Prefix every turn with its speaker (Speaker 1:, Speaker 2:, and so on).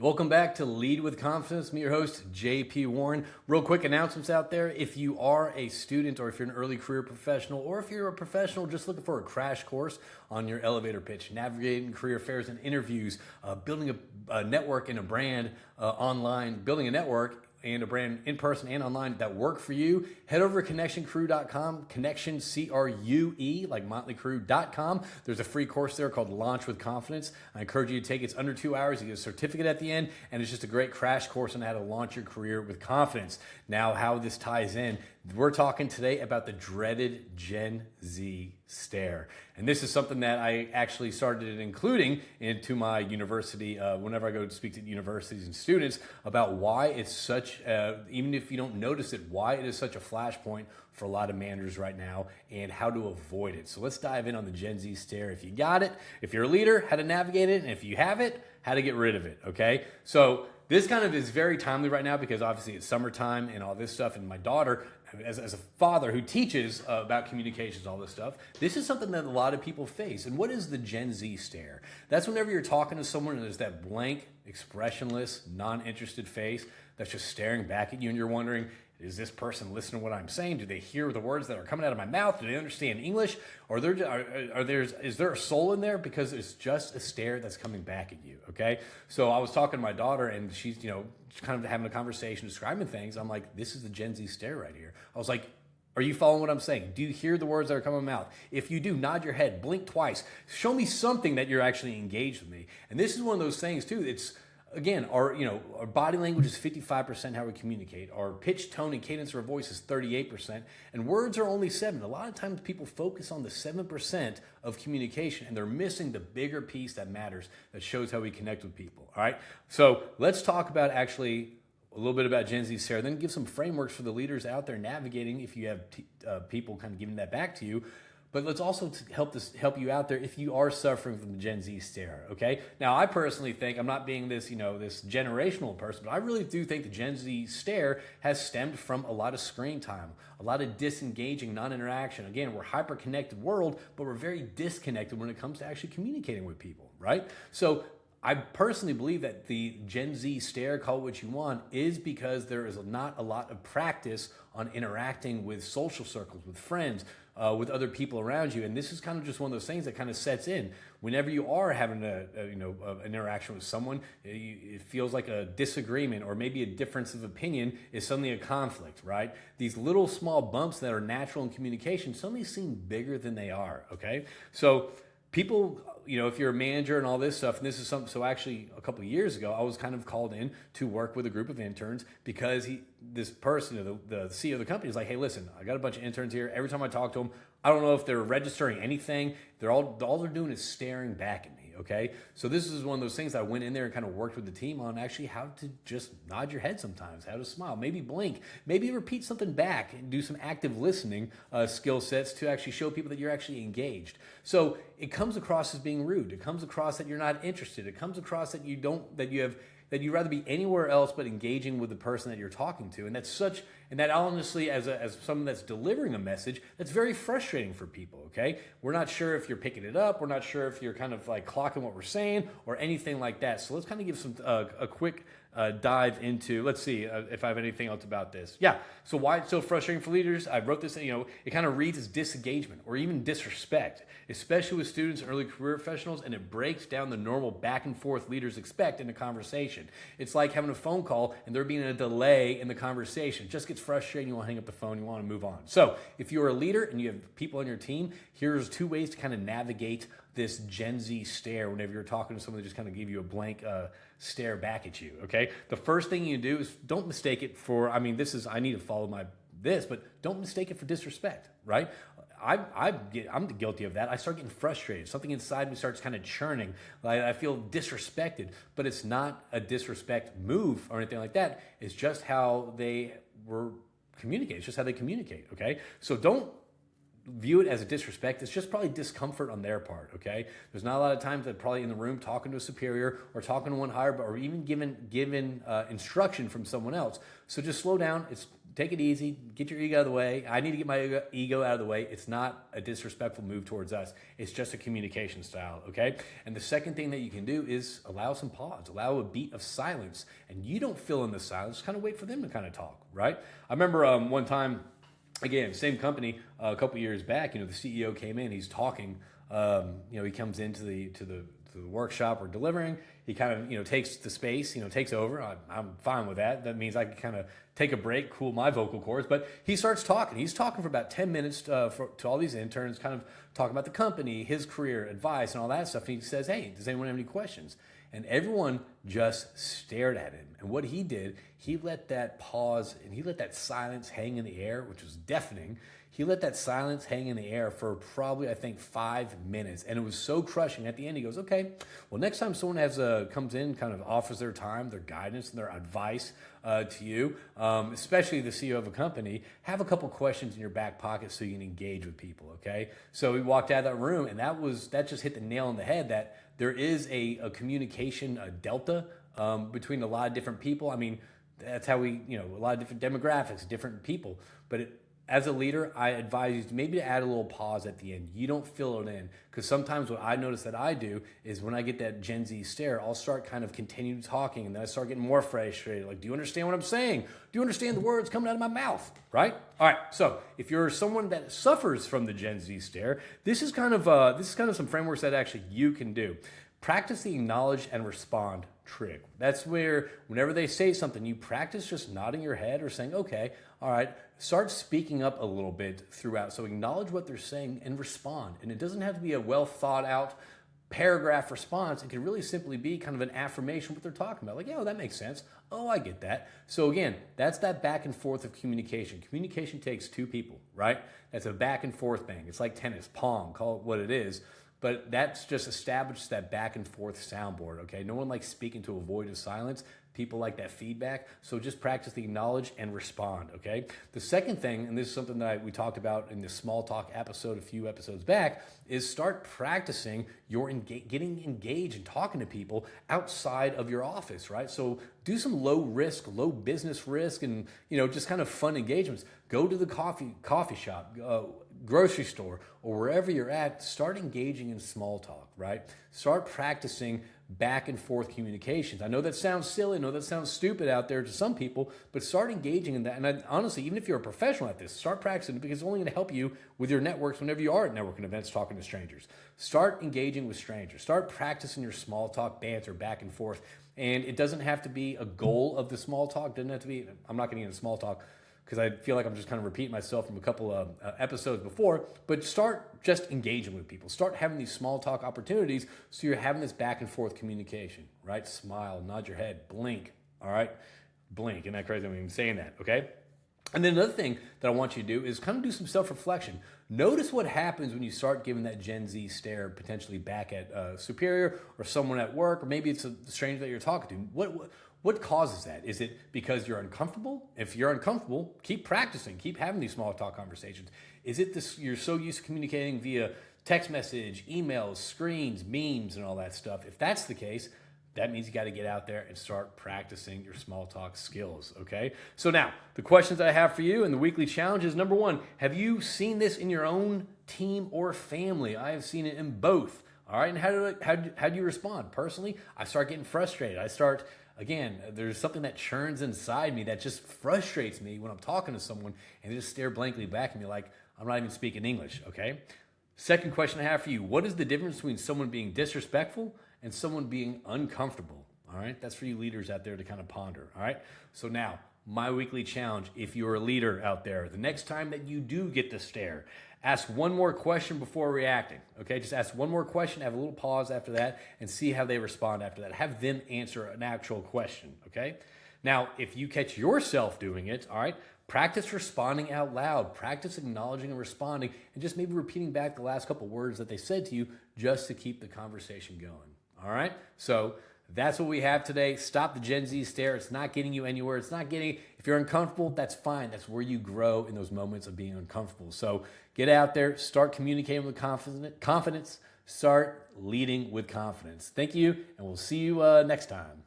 Speaker 1: Welcome back to Lead with Confidence. Me, your host, JP Warren. Real quick announcements out there. If you are a student or if you're an early career professional or if you're a professional just looking for a crash course on your elevator pitch, navigating career fairs and interviews, building a network and a brand online, building a network and a brand in person and online that work for you, head over to connectioncrew.com, connection, C-R-U-E, like motleycrew.com. There's a free course there called Launch with Confidence. I encourage you to take it. It's under 2 hours. You get a certificate at the end, and it's just a great crash course on how to launch your career with confidence. Now, how this ties in, we're talking today about the dreaded Gen Z stare. And this is something that I actually started including into my university whenever I go to speak to universities and students about why it's such, even if you don't notice it, why it is such a flashpoint for a lot of managers right now and how to avoid it. So let's dive in on the Gen Z stare. If you got it, if you're a leader, how to navigate it, and if you have it, how to get rid of it, okay? So this kind of is very timely right now because obviously it's summertime and all this stuff, and my daughter, as a father who teaches about communications, all this stuff, this is something that a lot of people face. And what is the Gen Z stare? That's whenever you're talking to someone and there's that blank, expressionless, non-interested face that's just staring back at you and you're wondering, is this person listening to what I'm saying? Do they hear the words that are coming out of my mouth? Do they understand English? Or is there a soul in there? Because it's just a stare that's coming back at you, okay? So I was talking to my daughter and she's, kind of having a conversation, describing things. I'm like, this is the Gen Z stare right here. I was like, are you following what I'm saying? Do you hear the words that are coming out of my mouth? If you do, nod your head, blink twice. Show me something that you're actually engaged with me. And this is one of those things too. It's, again, our body language is 55% how we communicate. Our pitch, tone, and cadence of our voice is 38%, and words are only 7%. A lot of times people focus on the 7% of communication, and they're missing the bigger piece that matters, that shows how we connect with people, all right? So let's talk about actually a little bit about Gen Z stare, then give some frameworks for the leaders out there navigating if you have people kind of giving that back to you. But let's also help you out there if you are suffering from the Gen Z stare, okay? Now, I personally think, I'm not being this, this generational person, but I really do think the Gen Z stare has stemmed from a lot of screen time, a lot of disengaging, non-interaction. Again, we're a hyper-connected world, but we're very disconnected when it comes to actually communicating with people, right? So I personally believe that the Gen Z stare, call it what you want, is because there is not a lot of practice on interacting with social circles, with friends, with other people around you. And this is kind of just one of those things that kind of sets in. Whenever you are having an interaction with someone, it feels like a disagreement or maybe a difference of opinion is suddenly a conflict, right? These little small bumps that are natural in communication suddenly seem bigger than they are, okay? So people, if you're a manager and all this stuff, and this is something, so actually a couple of years ago, I was kind of called in to work with a group of interns because this person, the CEO of the company is like, hey, listen, I got a bunch of interns here. Every time I talk to them, I don't know if they're registering anything. All they're doing is staring back at me, okay? So this is one of those things I went in there and kind of worked with the team on actually how to just nod your head sometimes, how to smile, maybe blink, maybe repeat something back and do some active listening skill sets to actually show people that you're actually engaged. So it comes across as being rude. It comes across that you're not interested. It comes across that that you'd rather be anywhere else but engaging with the person that you're talking to. And that honestly, as someone that's delivering a message, that's very frustrating for people, okay? We're not sure if you're picking it up. We're not sure if you're kind of like clocking what we're saying or anything like that. So let's kind of give some a quick dive into, let's see if I have anything else about this. Yeah, so why it's so frustrating for leaders? I wrote this, it kind of reads as disengagement or even disrespect, especially with students and early career professionals, and it breaks down the normal back and forth leaders expect in a conversation. It's like having a phone call and there being a delay in the conversation. It just gets frustrating. You want to hang up the phone. You want to move on. So if you're a leader and you have people on your team, here's 2 ways to kind of navigate this Gen Z stare whenever you're talking to someone that just kind of give you a blank stare back at you, okay? The first thing you do is don't mistake it for, I need to follow but don't mistake it for disrespect, right? I'm guilty of that. I start getting frustrated. Something inside me starts kind of churning. I feel disrespected, but it's not a disrespect move or anything like that. It's just how they were communicating. It's just how they communicate, okay? So don't view it as a disrespect. It's just probably discomfort on their part, okay? There's not a lot of times that probably in the room talking to a superior or talking to one higher, or even given instruction from someone else. So just slow down. It's take it easy, get your ego out of the way. I need to get my ego out of the way. It's not a disrespectful move towards us. It's just a communication style, okay? And the second thing that you can do is allow some pause, allow a beat of silence, and you don't fill in the silence, kind of wait for them to kind of talk, right? I remember one time, again, same company, a couple years back, the CEO came in, he's talking, he comes into the workshop we're delivering. He kind of, takes the space, takes over. I'm fine with that. That means I can kind of take a break, cool my vocal cords. But he starts talking. He's talking for about 10 minutes to all these interns, kind of talking about the company, his career, advice, and all that stuff. And he says, hey, does anyone have any questions? And everyone just stared at him. And what he did, he let that pause and he let that silence hang in the air, which was deafening. He let that silence hang in the air for probably, I think, 5 minutes. And it was so crushing. At the end, he goes, okay, well, next time someone comes in, kind of offers their time, their guidance, and their advice to you, especially the CEO of a company, have a couple questions in your back pocket so you can engage with people, okay? So we walked out of that room, and that just hit the nail on the head that there is a communication delta between a lot of different people. I mean, that's how a lot of different demographics, different people. But as a leader, I advise you maybe to add a little pause at the end. You don't fill it in. Because sometimes what I notice that I do is when I get that Gen Z stare, I'll start kind of continuing talking, and then I start getting more frustrated. Like, do you understand what I'm saying? Do you understand the words coming out of my mouth? Right? All right. So if you're someone that suffers from the Gen Z stare, this is kind of some frameworks that actually you can do. Practice the acknowledge and respond trick. That's where whenever they say something, you practice just nodding your head or saying, okay, all right, start speaking up a little bit throughout. So acknowledge what they're saying and respond. And it doesn't have to be a well thought out paragraph response. It can really simply be kind of an affirmation of what they're talking about. Like, yeah, that makes sense. Oh, I get that. So again, that's that back and forth of communication. Communication takes two people, right? That's a back and forth thing. It's like tennis, pong, call it what it is. But that's just established that back and forth soundboard, okay? No one likes speaking to a void of silence. People like that feedback. So just practice the acknowledge and respond, okay? The second thing, and this is something that we talked about in the small talk episode a few episodes back, is start practicing your getting engaged and talking to people outside of your office, right? So do some low risk, low business risk, and just kind of fun engagements. Go to the coffee shop, grocery store, or wherever you're at. Start engaging in small talk, right? Start practicing back and forth communications. I know that sounds silly, I know that sounds stupid out there to some people, but start engaging in that. And honestly, even if you're a professional at this, start practicing it, because it's only going to help you with your networks whenever you are at networking events talking to strangers. Start engaging with strangers. Start practicing your small talk banter back and forth. And it doesn't have to be a goal of the small talk. It doesn't have to be, I'm not getting into small talk because I feel like I'm just kind of repeating myself from a couple of episodes before, but start just engaging with people. Start having these small talk opportunities so you're having this back and forth communication, right? Smile, nod your head, blink, all right? Blink, isn't that crazy? I'm even saying that, okay? And then another thing that I want you to do is kind of do some self-reflection. Notice what happens when you start giving that Gen Z stare potentially back at a superior or someone at work, or maybe it's a stranger that you're talking to. What causes that? Is it because you're uncomfortable? If you're uncomfortable, keep practicing, keep having these small talk conversations. Is it this you're so used to communicating via text message, emails, screens, memes, and all that stuff? If that's the case, that means you got to get out there and start practicing your small talk skills, okay? So now, the questions I have for you and the weekly challenge is, number one, have you seen this in your own team or family? I have seen it in both, all right? And how do you respond? Personally, I start getting frustrated. Again, there's something that churns inside me that just frustrates me when I'm talking to someone and they just stare blankly back at me like I'm not even speaking English, okay? Second question I have for you, what is the difference between someone being disrespectful and someone being uncomfortable? All right, that's for you leaders out there to kind of ponder, all right? So now, my weekly challenge, if you're a leader out there, the next time that you do get the stare, ask one more question before reacting, okay? Just ask one more question, have a little pause after that, and see how they respond after that. Have them answer an actual question, okay? Now, if you catch yourself doing it, all right, practice responding out loud. Practice acknowledging and responding, and just maybe repeating back the last couple words that they said to you just to keep the conversation going, all right? So that's what we have today. Stop the Gen Z stare. It's not getting you anywhere. If you're uncomfortable, that's fine. That's where you grow in those moments of being uncomfortable. So get out there, start communicating with confidence, start leading with confidence. Thank you, and we'll see you next time.